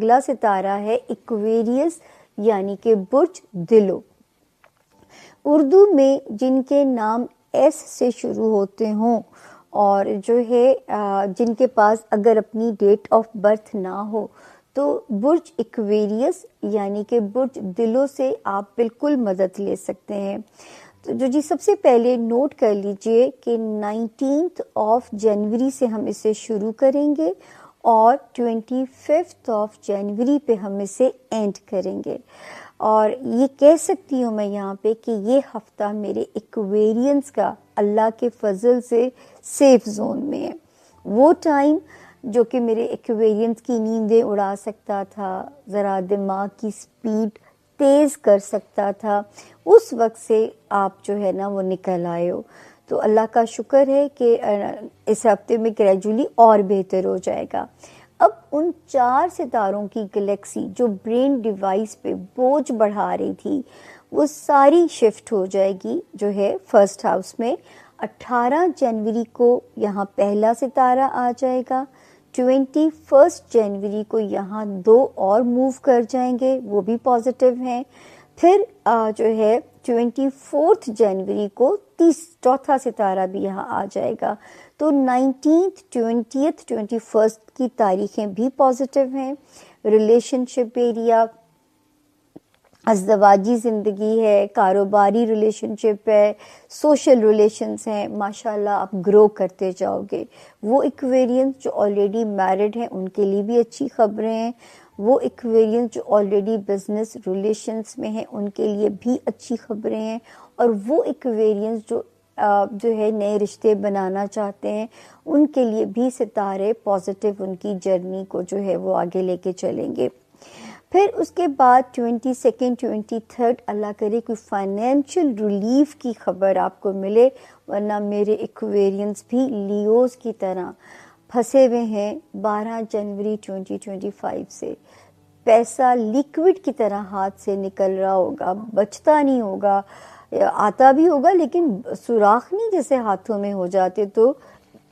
अगला सितारा है एक्वेरियस यानी कि बुर्ज दिलो। उर्दू में जिनके नाम एस से शुरू होते हों और जो है जिनके पास अगर अपनी डेट ऑफ बर्थ ना हो तो बुर्ज एक्वेरियस यानी कि बुर्ज दिलो से आप बिल्कुल मदद ले सकते हैं। तो जो जी सबसे पहले नोट कर लीजिए कि 19 ऑफ जनवरी से हम इसे शुरू करेंगे और 25 जनवरी पे हम इसे एंड करेंगे। और ये कह सकती हूँ मैं यहाँ पे कि ये हफ्ता मेरे एक्वेरियंस का अल्लाह के फजल से सेफ जोन में है। वो टाइम जो कि मेरे एक्वेरियंस की नींदें उड़ा सकता था, ज़रा दिमाग की स्पीड तेज़ कर सकता था, उस वक्त से आप जो है ना वो निकल आए हो। तो अल्लाह का शुक्र है कि इस हफ्ते में ग्रेजुअली और बेहतर हो जाएगा। अब उन 4 सितारों की गैलेक्सी जो ब्रेन डिवाइस पे बोझ बढ़ा रही थी वो सारी शिफ्ट हो जाएगी जो है फर्स्ट हाउस में। 18 जनवरी को यहाँ पहला सितारा आ जाएगा, 21 जनवरी को यहाँ 2 और मूव कर जाएंगे, वो भी पॉजिटिव हैं। फिर जो है 24 जनवरी को चौथा सितारा भी यहाँ आ जाएगा। तो 19th, 20th, 21st की तारीखें भी पॉजिटिव हैं। रिलेशनशिप एरिया, अज़दवाजी ज़िंदगी है, कारोबारी रिलेशनशिप है, सोशल रिलेशंस हैं, माशाल्लाह आप ग्रो करते जाओगे। वो एक्वेरियंस जो ऑलरेडी मैरिड हैं उनके लिए भी अच्छी खबरें हैं। वो एक्वेरियंस जो ऑलरेडी बिजनेस रिलेशंस में हैं उनके लिए भी अच्छी खबरें हैं। और वो एक्वेरियंस जो है नए रिश्ते बनाना चाहते हैं उनके लिए भी सितारे पॉजिटिव उनकी जर्नी को जो है वो आगे लेके चलेंगे। फिर उसके बाद 22nd, 23rd अल्लाह करे कोई फाइनेंशियल रिलीफ की खबर आपको मिले, वरना मेरे एक्वेरियंस भी लियोस की तरह फंसे हुए हैं 12 जनवरी 2025 से। पैसा लिक्विड की तरह हाथ से निकल रहा होगा, बचता नहीं होगा, आता भी होगा लेकिन सुराख नहीं जैसे हाथों में हो जाते तो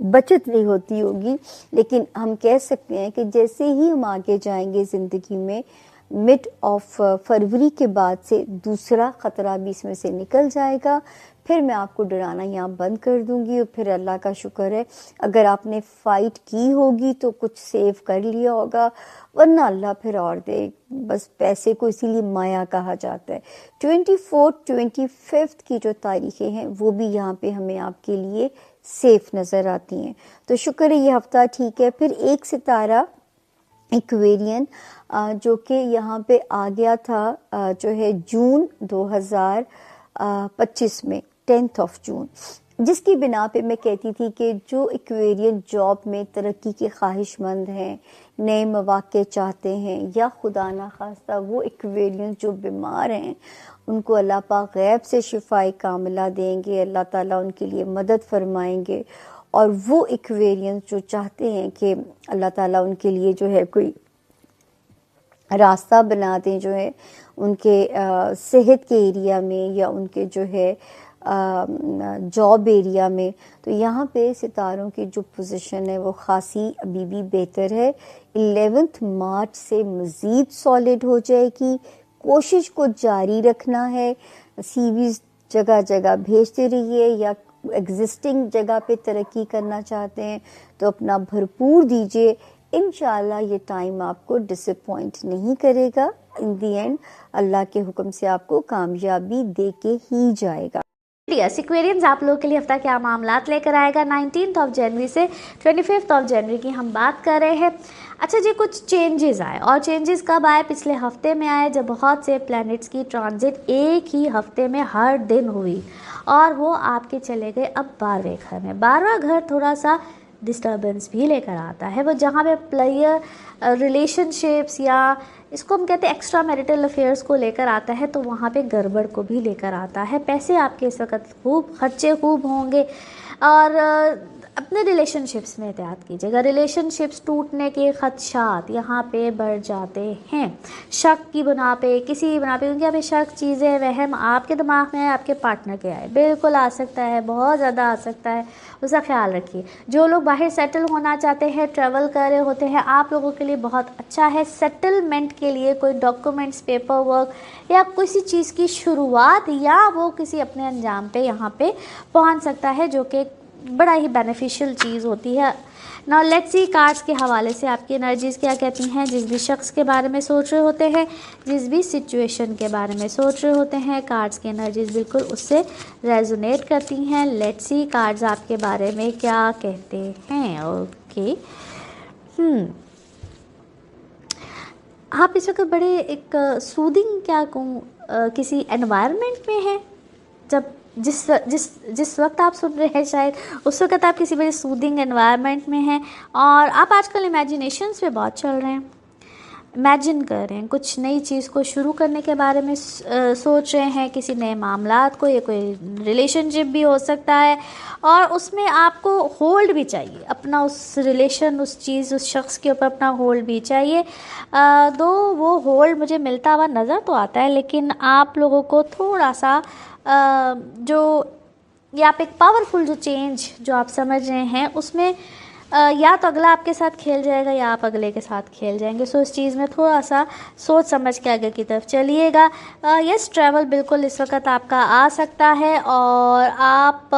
बचत नहीं होती होगी। लेकिन हम कह सकते हैं कि जैसे ही हम आगे जाएंगे ज़िंदगी में, मिड ऑफ फरवरी के बाद से दूसरा ख़तरा भी इसमें से निकल जाएगा। फिर मैं आपको डराना यहाँ बंद कर दूंगी और फिर अल्लाह का शुक्र है अगर आपने फ़ाइट की होगी तो कुछ सेव कर लिया होगा, वरना अल्लाह फिर और दे। बस पैसे को इसीलिए माया कहा जाता है। 24, 25 की जो तारीखें हैं वो भी यहाँ पे हमें आपके लिए सेफ नज़र आती हैं। तो शुक्र है ये हफ्ता ठीक है। फिर एक सितारा एक्वेरियन जो कि यहाँ पे आ गया था जो है जून 2025 में 10 जून, जिसकी बिना पे मैं कहती थी कि जो एक्वेरियन जॉब में तरक्की के ख्वाहिशमंद हैं, नए मौके चाहते हैं, या खुदा ना खास्ता वो एक्वेरियन जो बीमार हैं उनको अल्लाह पाक गैब से शिफाए कामिला देंगे, अल्लाह ताला उनके लिए मदद फरमाएंगे। और वो एक्वेरियन जो चाहते हैं कि अल्लाह ताला उनके लिए जो है कोई रास्ता बना दें जो है उनके सेहत के एरिया में या उनके जो है जॉब एरिया में, तो यहाँ पे सितारों की जो पोजीशन है वो खासी अभी भी बेहतर है। 11 मार्च से मज़ीद सॉलिड हो जाएगी। कोशिश को जारी रखना है, सीवीज़ जगह जगह भेजते रहिए, या एग्जिस्टिंग जगह पे तरक्की करना चाहते हैं तो अपना भरपूर दीजिए। इंशाल्लाह ये टाइम आपको डिसअपॉइंट नहीं करेगा। इन दी एंड अल्लाह के हुक्म से आपको कामयाबी दे के ही जाएगा। एक्वेरियंस आप लोगों के लिए हफ्ता क्या मामलात लेकर आएगा 19 जनवरी से 25 जनवरी की हम बात कर रहे हैं। अच्छा जी, कुछ चेंजेस आए, और चेंजेस कब आए? पिछले हफ्ते में आए जब बहुत से प्लैनेट्स की ट्रांजिट एक ही हफ्ते में हर दिन हुई और वो आपके चले गए अब 12वें घर में। 12वां घर थोड़ा सा डिस्टर्बेंस भी लेकर आता है, वो जहाँ पे प्लेयर रिलेशनशिप्स या इसको हम कहते हैं एक्स्ट्रा मैरिटल अफेयर्स को लेकर आता है, तो वहाँ पे गड़बड़ को भी लेकर आता है। पैसे आपके इस वक्त खूब खर्चे खूब होंगे और अपने रिलेशनशिप्स में एहतियात कीजिएगा। रिलेशनशिप्स टूटने के खदशात यहाँ पे बढ़ जाते हैं, शक की बुना पे, किसी बना पे, क्योंकि अभी शक, चीज़ें, वहम आपके दिमाग में आपके पार्टनर के आए, बिल्कुल आ सकता है, बहुत ज़्यादा आ सकता है, उसका ख्याल रखिए। जो लोग बाहर सेटल होना चाहते हैं, ट्रैवल कर रहे होते हैं, आप लोगों के लिए बहुत अच्छा है। सेटलमेंट के लिए कोई डॉक्यूमेंट्स, पेपर वर्क या किसी चीज़ की शुरुआत या वो किसी अपने अंजाम पे यहाँ पे पहुँच सकता है, जो कि बड़ा ही बेनिफिशियल चीज़ होती है। नाउ लेट्स सी कार्ड्स के हवाले से आपकी एनर्जीज़ क्या कहती हैं। जिस भी शख्स के बारे में सोच रहे होते हैं, जिस भी सिचुएशन के बारे में सोच रहे होते हैं, कार्ड्स की एनर्जीज़ बिल्कुल उससे रेजोनेट करती हैं। लेट्स सी कार्ड्स आपके बारे में क्या कहते हैं। ओके, आप इस वक्त बड़े एक सूदिंग, क्या कहूँ, किसी एनवायरनमेंट में हैं। जब जिस वक्त आप सुन रहे हैं, शायद उस वक्त आप किसी बड़े सूदिंग एनवायरनमेंट में हैं और आप आजकल इमेजिनेशंस पे बहुत चल रहे हैं, इमेजिन कर रहे हैं, कुछ नई चीज़ को शुरू करने के बारे में सोच रहे हैं, किसी नए मामलात को, या कोई रिलेशनशिप भी हो सकता है, और उसमें आपको होल्ड भी चाहिए अपना, उस रिलेशन, उस चीज़, उस शख्स के ऊपर अपना होल्ड भी चाहिए। दो वो होल्ड मुझे मिलता हुआ नज़र तो आता है, लेकिन आप लोगों को थोड़ा सा जो या आप एक पावरफुल जो चेंज जो आप समझ रहे हैं, उसमें या तो अगला आपके साथ खेल जाएगा या आप अगले के साथ खेल जाएंगे। सो इस चीज़ में थोड़ा सा सोच समझ के आगे की तरफ चलिएगा। यस, ट्रैवल बिल्कुल इस वक्त आपका आ सकता है, और आप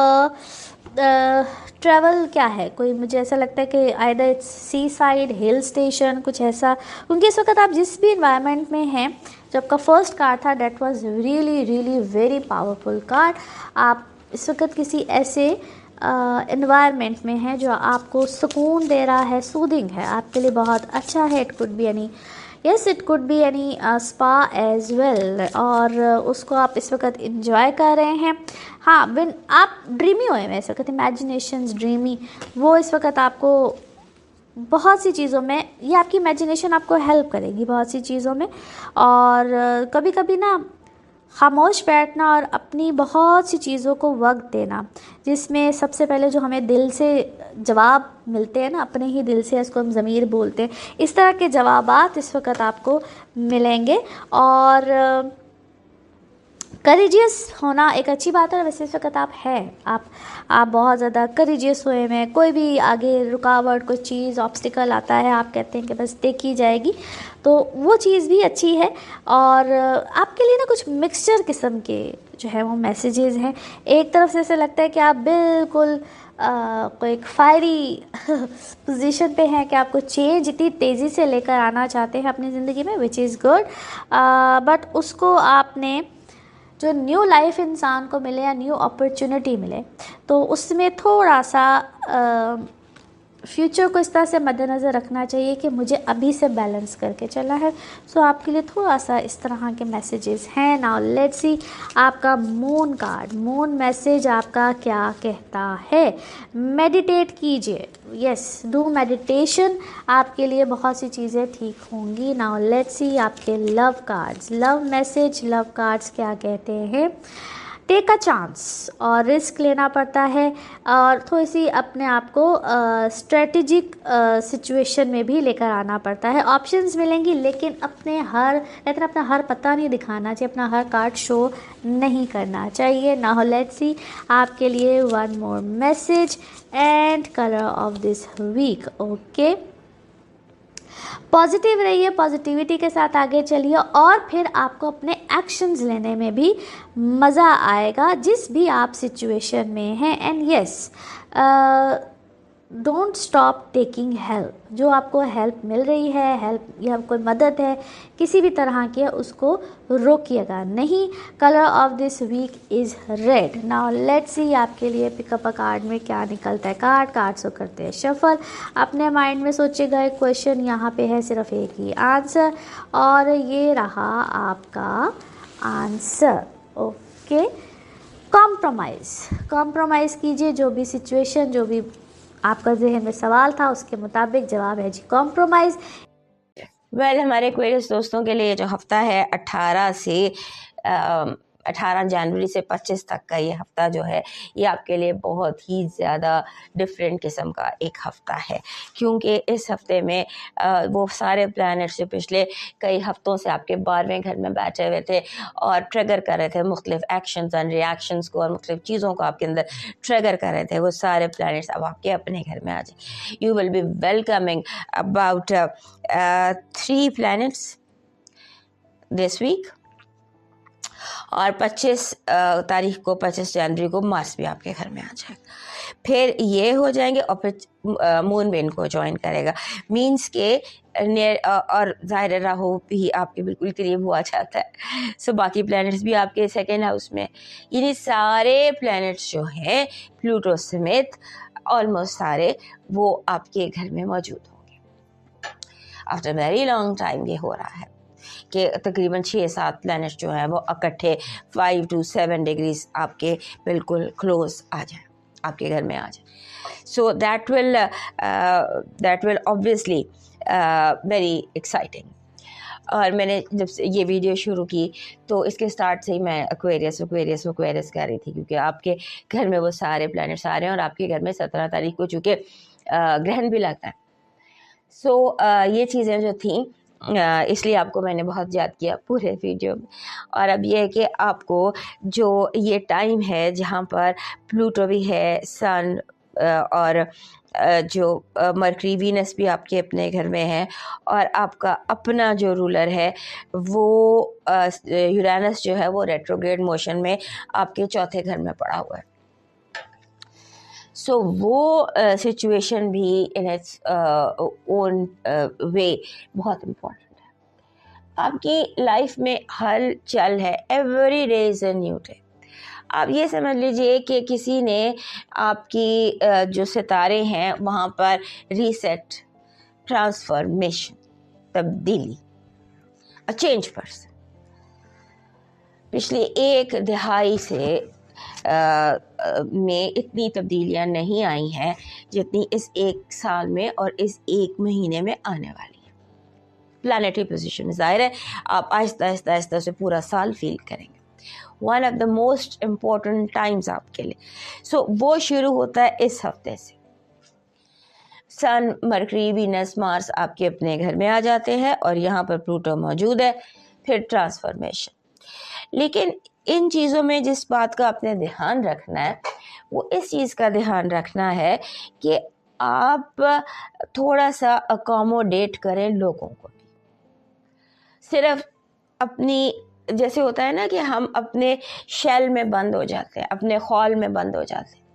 ट्रैवल क्या है, कोई मुझे ऐसा लगता है कि either it's seaside, hill station, कुछ ऐसा, क्योंकि इस वक्त आप जिस भी इन्वायरमेंट में हैं, जो आपका फर्स्ट कार्ड था, that was really really very powerful card. आप इस वक्त किसी ऐसे एनवायरनमेंट में है जो आपको सुकून दे रहा है, सूदिंग है, आपके लिए बहुत अच्छा है। It could be any, yes, it could be any spa as well, और उसको आप इस वक्त इंजॉय कर रहे हैं। हाँ, व्हेन आप ड्रीमी हुए हैं इस वक्त, इमेजिनेशंस ड्रीमी, वो इस वक्त आपको बहुत सी चीज़ों में, ये आपकी इमेजिनेशन आपको हेल्प करेगी बहुत सी चीज़ों में। और कभी कभी ना खामोश बैठना और अपनी बहुत सी चीज़ों को वक्त देना, जिसमें सबसे पहले जो हमें दिल से जवाब मिलते हैं ना, अपने ही दिल से, इसको हम ज़मीर बोलते हैं, इस तरह के जवाबात इस वक्त आपको मिलेंगे। और करेजियस होना एक अच्छी बात है। वैसे इस वक्त आप हैं, आप बहुत ज़्यादा करेजियस हुए हैं। कोई भी आगे रुकावट, कोई चीज़, ऑब्स्टिकल आता है, आप कहते हैं कि बस देखी जाएगी, तो वो चीज़ भी अच्छी है। और आपके लिए ना कुछ मिक्सचर किस्म के जो है वो मैसेजेस हैं। एक तरफ से ऐसा लगता है कि आप बिल्कुल कोई एक फायरी पोजीशन पे हैं कि आपको चेंज इतनी तेज़ी से लेकर आना चाहते हैं अपनी ज़िंदगी में, विच इज़ गुड। बट उसको आपने, जो न्यू लाइफ इंसान को मिले या न्यू अपॉर्चुनिटी मिले, तो उसमें थोड़ा सा फ्यूचर को इस तरह से मद्देनज़र रखना चाहिए कि मुझे अभी से बैलेंस करके चला है। सो आपके लिए थोड़ा सा इस तरह के मैसेजेस हैं। नाउ लेट्स सी आपका मून कार्ड, मून मैसेज आपका क्या कहता है। मेडिटेट कीजिए, यस, डू मेडिटेशन, आपके लिए बहुत सी चीज़ें ठीक होंगी। नाउ लेट्स सी आपके love cards, love message, love cards क्या कहते हैं। टेक अ चांस, और रिस्क लेना पड़ता है, और थोड़ी सी अपने आप को स्ट्रेटेजिक सिचुएशन में भी लेकर आना पड़ता है। ऑप्शंस मिलेंगी, लेकिन अपना हर पता नहीं दिखाना चाहिए, अपना हर कार्ड शो नहीं करना चाहिए। नाउ लेट्स सी आपके लिए one more message and colour of this week. Okay, positive रहिए, पॉजिटिविटी के साथ आगे चलिए, और फिर आपको अपने एक्शंस लेने में भी मज़ा आएगा जिस भी आप सिचुएशन में हैं। And yes, don't stop taking help. जो आपको हेल्प मिल रही है, हेल्प या कोई मदद है किसी भी तरह की, उसको रोकिएगा नहीं। Colour of this week is red. Now let's see आपके लिए पिकअप अ कार्ड में क्या निकलता है। कार्ड्स को करते हैं शफल। अपने माइंड में सोचिएगा एक क्वेश्चन, यहाँ पे है सिर्फ एक ही आंसर, और ये रहा आपका आंसर। ओके, कॉम्प्रोमाइज़ कीजिए। जो भी सिचुएशन, जो भी आपका जहन में सवाल था, उसके मुताबिक जवाब है जी कॉम्प्रोमाइज़। हमारे क्वेरियस दोस्तों के लिए जो हफ्ता है 18 से 18 जनवरी से 25 तक का ये हफ़्ता जो है ये आपके लिए बहुत ही ज़्यादा डिफरेंट किस्म का एक हफ़्ता है, क्योंकि इस हफ़्ते में वो सारे प्लैनेट्स जो पिछले कई हफ़्तों से आपके 12वें घर में बैठे हुए थे और ट्रिगर कर रहे थे मुख्तलिफ एक्शंस एंड रिएक्शंस को और मुख्तलिफ चीज़ों को आपके अंदर ट्रिगर कर रहे थे, वो सारे प्लैनेट्स अब आपके अपने घर में आ जाए। You will be welcoming about 3 planets this week, और 25 तारीख को 25 जनवरी को मार्स भी आपके घर में आ जाएगा। फिर ये हो जाएंगे और फिर मून भी इनको ज्वाइन करेगा, मीन्स के और ज़ाहिर राहु भी आपके बिल्कुल करीब हुआ जाता है। सो बाकी प्लैनेट्स भी आपके सेकेंड हाउस में, यानी सारे प्लैनेट्स जो हैं प्लूटो समेत ऑलमोस्ट सारे वो आपके घर में मौजूद होंगे। आफ्टर वेरी लॉन्ग टाइम ये हो रहा है कि तकरीबन 6-7 प्लैनेट्स जो हैं वो इकट्ठे 5 to 7 डिग्रीज आपके बिल्कुल क्लोज आ जाए, आपके घर में आ जाए। So that will obviously very exciting. और मैंने जब से ये वीडियो शुरू की तो इसके स्टार्ट से ही मैं एक्वेरियस कर रही थी, क्योंकि आपके घर में वो सारे प्लैनेट्स आ रहे हैं और आपके घर में 17 तारीख को चूँकि ग्रहण भी लगता है। सो ये चीज़ें जो थी इसलिए आपको मैंने बहुत याद किया पूरे वीडियो में। और अब ये है कि आपको जो ये टाइम है जहाँ पर प्लूटो भी है, सन और जो मरकरी वीनस भी आपके अपने घर में है, और आपका अपना जो रूलर है वो यूरेनस जो है वो रेट्रोग्रेड मोशन में आपके चौथे घर में पड़ा हुआ है। सो वो सिचुएशन भी इन इट्स ओन वे बहुत इम्पोर्टेंट है। आपकी लाइफ में हलचल है, every day is a new day. आप ये समझ लीजिए कि किसी ने आपकी जो सितारे हैं वहाँ पर रीसेट, ट्रांसफॉर्मेशन, तब्दीली, अ चेंज पर्सन। पिछली 1 दिहाई से में इतनी तब्दीलियां नहीं आई हैं जितनी इस 1 साल में और इस 1 महीने में आने वाली है। प्लैनेटरी पोजीशन ज़ाहिर है आप आहिस्ता से पूरा साल फील करेंगे। One of the most important times आपके लिए। सो वो शुरू होता है इस हफ्ते से। सन, मरकरी, वीनस, मार्स आपके अपने घर में आ जाते हैं और यहाँ पर प्लूटो मौजूद है। फिर ट्रांसफॉर्मेशन। लेकिन इन चीज़ों में जिस बात का आपने ध्यान रखना है वो इस चीज़ का ध्यान रखना है कि आप थोड़ा सा अकोमोडेट करें लोगों को भी। सिर्फ अपनी, जैसे होता है ना कि हम अपने शेल में बंद हो जाते हैं, अपने खौल में बंद हो जाते हैं,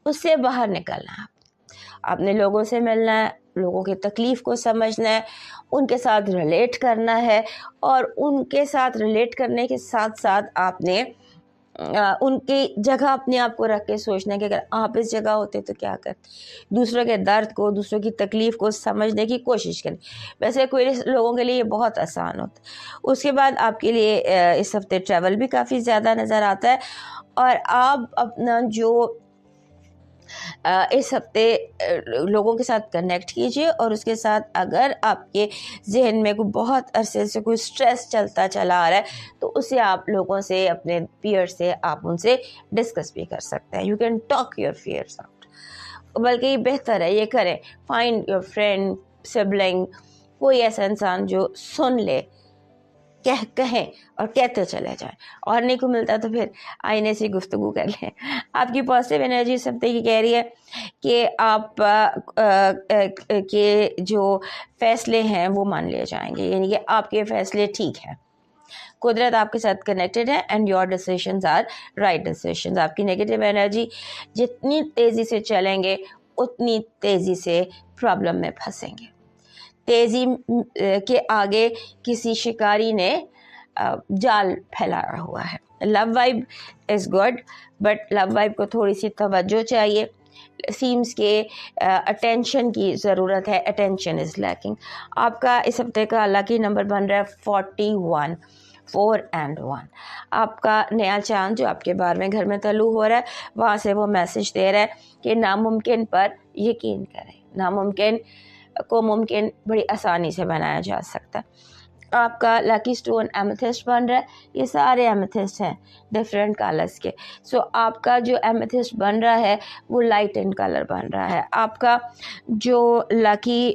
उससे बाहर निकलना है। आपने लोगों से मिलना है, लोगों की तकलीफ़ को समझना है, उनके साथ रिलेट करना है, और उनके साथ रिलेट करने के साथ साथ आपने उनकी जगह अपने आप को रख के सोचना है कि अगर आप इस जगह होते तो क्या करते। दूसरों के दर्द को, दूसरों की तकलीफ़ को समझने की कोशिश करें। वैसे कोई लोगों के लिए ये बहुत आसान होता है। उसके बाद आपके लिए इस हफ्ते ट्रैवल भी काफ़ी ज़्यादा नज़र आता है, और आप अपना जो इस हफ्ते लोगों के साथ कनेक्ट कीजिए, और उसके साथ अगर आपके जहन में कोई बहुत अरसे से कोई स्ट्रेस चलता चला आ रहा है तो उसे आप लोगों से, अपने पीयर से आप उनसे डिस्कस भी कर सकते हैं। You can talk your fears out. बल्कि ये बेहतर है ये करें, फाइंड योर फ्रेंड, सिबलिंग, कोई ऐसा इंसान जो सुन ले, कहें और कहते चले जाएं, और नहीं को मिलता तो फिर आईने से गुफ्तगू कर लें। आपकी पॉजिटिव एनर्जी इस हफ्ते की कह रही है कि आप के जो फैसले हैं वो मान लिए जाएंगे, यानी कि आपके फैसले ठीक हैं। कुदरत आपके साथ कनेक्टेड है and your decisions are right decisions. आपकी नेगेटिव एनर्जी जितनी तेज़ी से चलेंगे उतनी तेज़ी से प्रॉब्लम में फंसेंगे। तेज़ी के आगे किसी शिकारी ने जाल फैलाया हुआ है। Love vibe is good, but love vibe को थोड़ी सी तवज्जो चाहिए। सीम्स के अटेंशन की ज़रूरत है, अटेंशन इज़ लैकिंग। आपका इस हफ्ते का लकी नंबर बन रहा है 41, 4 and 1। आपका नया चांद जो आपके 12वें घर में तल्लु हो रहा है, वहाँ से वो मैसेज दे रहा है कि नामुमकिन पर यकीन करें। नामुमकिन को मुमकिन बड़ी आसानी से बनाया जा सकता है। आपका लकी स्टोन एमेथिस्ट बन रहा है, ये सारे एमेथिस्ट हैं डिफरेंट कलर्स के। सो आपका जो एमेथिस्ट बन रहा है वो लाइट इन कलर बन रहा है। आपका जो लकी